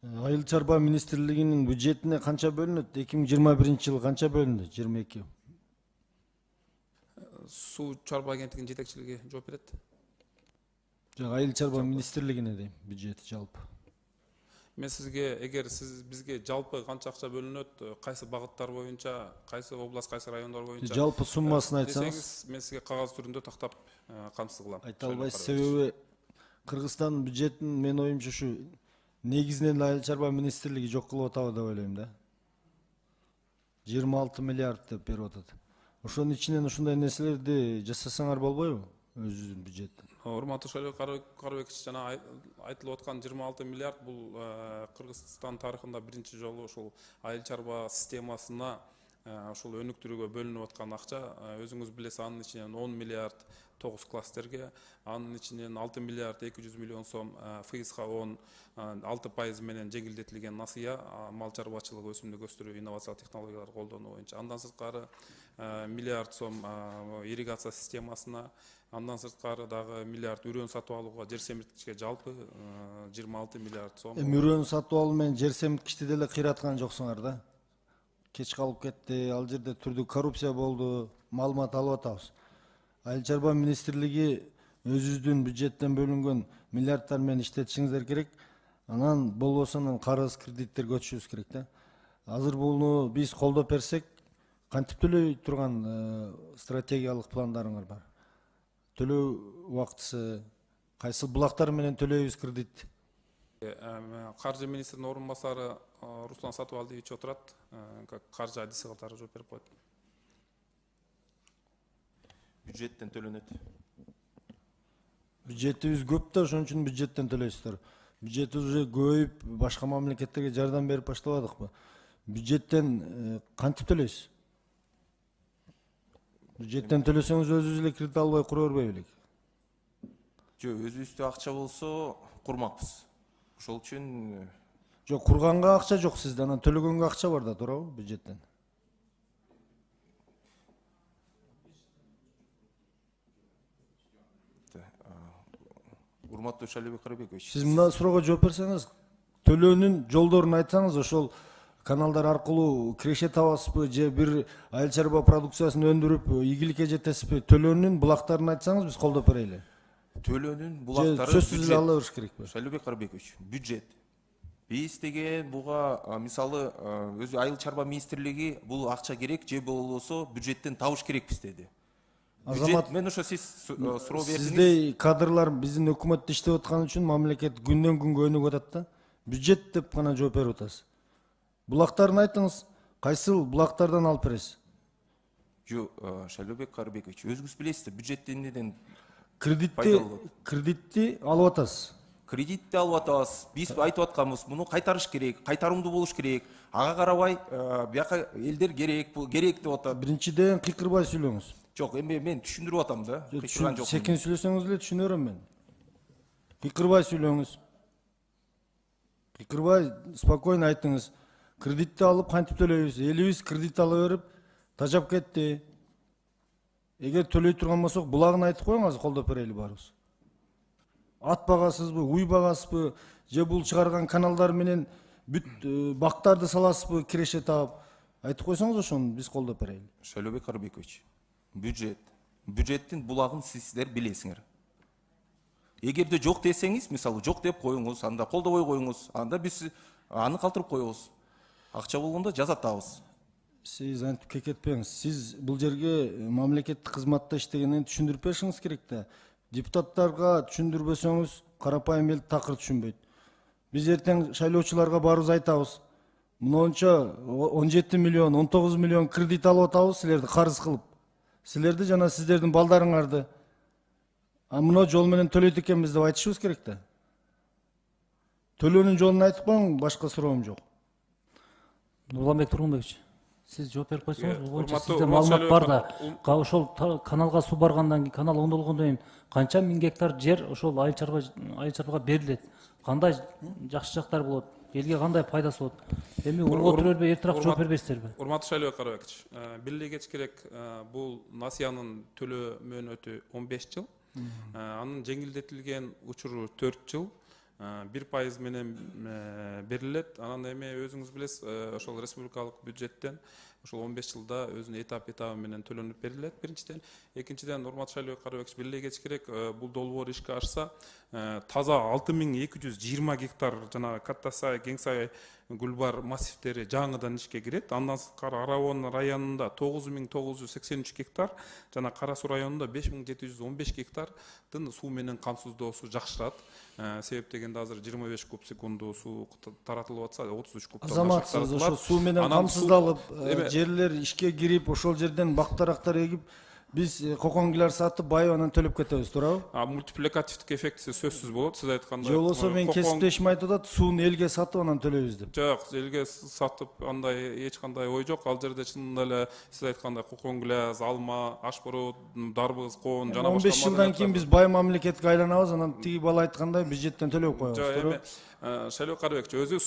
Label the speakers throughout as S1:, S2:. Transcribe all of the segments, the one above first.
S1: Айыл чарба министрлигинин бюджетине канча бөлүнөт? 2021 жылы канча бөлүндү? 22.
S2: Суу чарба агенттигинин жетекчилиги жооп берет.
S1: Айыл чарба министрлигине дейм, бюджети жалпы.
S2: Мен сизге, эгер сиз бизге жалпы канча акча бөлүнөт, кайсы багыттар боюнча, кайсы область, кайсы райондор боюнча
S1: жалпы суммасын айтсаңыз.
S2: Десеңиз, мен сизге кагаз түрүндө тактап камсыз кылам.
S1: Айта албайсыз, себеби Кыргызстандын бюджетин мен оюмча ушу негизинен айыл чарба министрлиги жок кылып атабы деп ойлойм да. 26 миллиард деп берип атат. Ошонун ичинен ушундай нерселерди жасасаңар болбойбу? Өзүнүн бюджеттин.
S2: Урматтуу Шайлоо Карыбекович, жана айтылып аткан 26 миллиард бул Кыргызстан тарыхында биринчи жолу ушул айыл чарба системасына ушул өнүктүрүүгө бөлүнүп аткан акча. Өзүңүз билесиз, анын ичинен 10 миллиард 9 кластерге, анын ичинен 6 миллиард 200 миллион сом ФИСка 6% менен жеңилдетилген насыя, мал чарбачылыгы, өсүмдүк өстүрүү, инновациялык технологиялар колдонуу боюнча. Андан сырткары миллиард сом ирригация системасына, андан сырткары дагы миллиард үрөн сатып алууга, жер семирткичке жалпы 26 миллиард сом.
S1: Үрөн сатып алуу менен жер семирткичти деле кыйраткан жоксуңар да. Кеч калып кетти, ал жерде түрдүү коррупция болду, маалымат алып атабыз. Айыл чарба министрлиги өзүбүздүн бюджеттен бөлүнгөн миллиардтар менен иштетишиңиздер керек. Анан болбосо карыз, кредиттер көчүшүбүз керек да. Азыр буну биз колдоп берсек, кантип төлөй турган стратегиялык пландарыңар бар? Төлөө убактысы, кайсы булактар менен төлөйбүз кредит?
S2: Каржы министринин орун басары Руслан Сатыбалдиевич отурат, как каржы адиси катары жооп берип коет.
S3: Бюджеттен төлөнөт.
S1: Бюджетибиз көп да, ошон үчүн бюджеттен төлөйсүздөр. Бюджет уже көбөйүп, башка мамлекеттерге жардам берип баштабадыкпы? Бюджеттен кантип төлөйсүз? Бюджеттен төлөсөңүз өзүңүз эле кредит албай кура бербей белек?
S3: Жок, өзүбүздө акча болсо курмакпыз. Ошол үчүн
S1: жок, курганга акча жок сизде, анан төлөгөнгө акча бар да, туурабы, бюджеттен?
S3: Урматтуу Шайлоо Карыбекович,
S1: сиз мына суроого жооп берсеңиз, төлөөнүн жолдорун айтсаңыз, ошол каналдар аркылуу киреше табасызбы, же бир айыл чарба продукциясын өндүрүп ийгиликке жетесизби? Төлөөнүн булактарын айтсаңыз, биз колдоп берели.
S3: Төлөөнүн булактары
S1: сөзсүз эле ала бериш керекпи?
S3: Шайлоо Карыбекович, бюджет. Биз деген буга мисалы өзү айыл чарба министрлиги бул акча керек же болбосо бюджеттен табыш керекпиз деди. Азамат, мен ошо сиз суроо бердиңиз.
S1: Сиздей кадрлар биздин өкмөттө иштеп аткан үчүн мамлекет күндөн күнгө өнүгүп атат да. Бюджет деп гана жооп берип атасыз. Булактарын айтыңыз, кайсыл булактардан алып бересиз?
S3: Жок, Шайлоо Карыбекович, өзүңүз билесиз, бюджеттен неден
S1: кредитти алып атасыз.
S3: Кредитти алып атабыз. Биз айтып атканбыз, муну кайтарыш керек, кайтарымдуу болуш керек. Ага карабай, бияка элдер керек, бул керек деп атат.
S1: Биринчиден кыйкырбай сүйлөңүз.
S3: Жок, эми мен түшүндүрүп атам да. Кыйкырган жокмун.
S1: Секин сүйлөсөңүз эле түшүнө берем мен. Кыйкырбай сүйлөңүз. Кыйкырбай, спокойно айтыңыз. Кредитти алып кантип төлөйбүз? Элибиз кредит ала берип, тажап кетти. Эгер төлөй турган болсок, булагын айтып коюңуз, колдоп берели баарыбыз. Ат багасызбы, уй багасызбы, же бул чыгарган каналдар менен бүт бактарды саласызбы, киреше таап? Айтып койсоңуз ошону биз колдоп берели.
S3: Шайлоо Карыбекович, бюджеттин булагын сиздер билесиңер. Эгерде жок десеңиз, мисалы жок деп коюңуз, анда колдобой коюңуз, анда биз аны калтырып коебуз. Акча болгондо жазатабыз.
S1: Сиз антип кекетпеңиз. Сиз бул жерге мамлекеттик кызматта иштегенден түшүндүрүп беришиңиз керек да. Депутаттарга түшүндүрбөсөңүз, карапайым эл такыр түшүнбөйт. Биз эртең шайлоочуларга барыбыз айтабыз. Мынча 17 миллион, 19 миллион кредит алып атабыз силерди карыз кылып. Силерди жана сиздердин балдарыңарды. А мына жол менен төлөйт экенбиз деп айтышыбыз керек да. Төлөөнүн жолун айтып коюң, башка суроом жок.
S4: Нурланбек Тургунбекович, сиз жооп берип койсоңуз, боюнча сизде маалымат бар да. Ошол каналга суу баргандан кийин, канал оңдолгондон кийин канча миң гектар жер ошол айыл чарбага берилет? Кандай жакшы жактар болот? Элге кандай пайдасы болот? Эми отуруп бербей, эртирээк жооп бербейсиздерби?
S2: Урматтуу Шайлоо Карыбекович, билгилегиңиз керек, бул насыянын төлөө мөөнөтү 15 жыл. Анын жеңилдетилген учуру 4 жыл. 1% менен берилет. Анан эми өзүңүз билесиз, ошол республикалык бюджеттен ошол 15 жылда өзүнүн этап менен төлөнүп берилет биринчиден. Экинчиден, урматтуу Шайлоо Карабекович, белгилегеч керек, бул долбоор ишке ашса, таза 6220 гектар жана Каттасай, Кеңсай, Гүлбар массивтери жаңыдан ишке кирет. Андан сырткары Аравон районунда 9983 гектар, жана Кара Суу районунда 5715 гектардын суу менен камсыздоосу жакшырат. Себеп дегенде азыр 25 куб секунду суу таратылып атса, 33 кубтан
S1: Азамат, сиз ошо суу менен камсыздалып, жерлер ишке кирип, ошол жерден бактарактар эгип, биз коконгилер сатып байып анан төлөп кетебиз, туурабы?
S2: Мультипликативдик эффекти сөзсүз болот. Сиз айткандай.
S1: Же болбосо мен кесиптешим айтып атат, сууну элге сатып анан төлөйбүз деп.
S2: Жок, элге сатып андай эч кандай ой жок. Ал жерде чынында эле сиз айткандай коконгилез, алма, ашборот, дарбыз, коон жана башка
S1: 15 жылдан кийин биз бай мамлекетке айланабыз, анан тиги бала айткандай бюджеттен төлөп коебуз, туурабы?
S2: Шайлоо Карабекович, өзү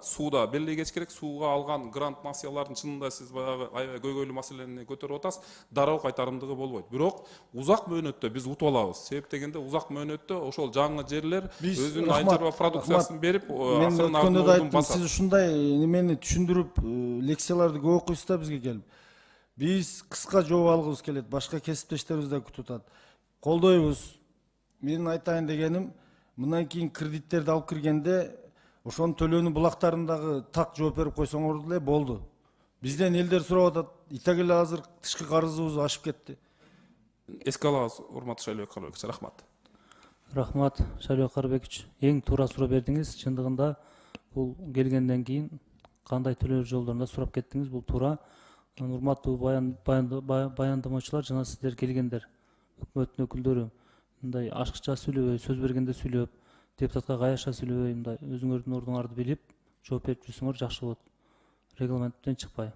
S2: сууда белгилегеч керек, сууга алган грант массиялардын чынында сиз баягы аябай көйгөйлүү маселени көтөрүп атасыз, дароо кайтарымдыгы болбойт. Бирок узак мөөнөттө биз утуп алабыз. Себеп дегенде узак мөөнөттө ошол жаңы жерлер өзүнүн айыл чарба продукциясын берип,
S1: акырын артын айттым, сиз ушундай немени түшүндүрүп, лекцияларды көп окуйсуз да бизге келип. Биз кыска жооп алгыбыз келет, башка кесиптештерибиз да күтүп атат. Колдойбуз. Менин айтайын дегеним, мындан кийин кредиттерди алып киргенде ошонун төлөөнү булактарындагы так жооп берип койсоңор деле болду. Бизден элдер сурап атат, итак эле азыр тышкы карызыбыз ашып кетти.
S2: Эске алабыз, урматтуу Шайлоо Карабекович, рахмат.
S4: Рахмат, Шайлоо Карабекович. Эң туура суроо бердиңиз. Чындыгында бул келгенден кийин кандай төлөө жолдорунда сурап кеттиңиз, бул туура. Урматтуу баяндамачылар жана сиздер келгендер, өкмөттүн өкүлдөрү, мындай ашыкча сүйлөбөй, сөз бергенде сүйлөп, депутатка каяша сүйлөбөй, мындай өзүңөрдүн ордуңарды билип жооп берип жүрсөңөр жакшы болот. Регламенттен чыкпай.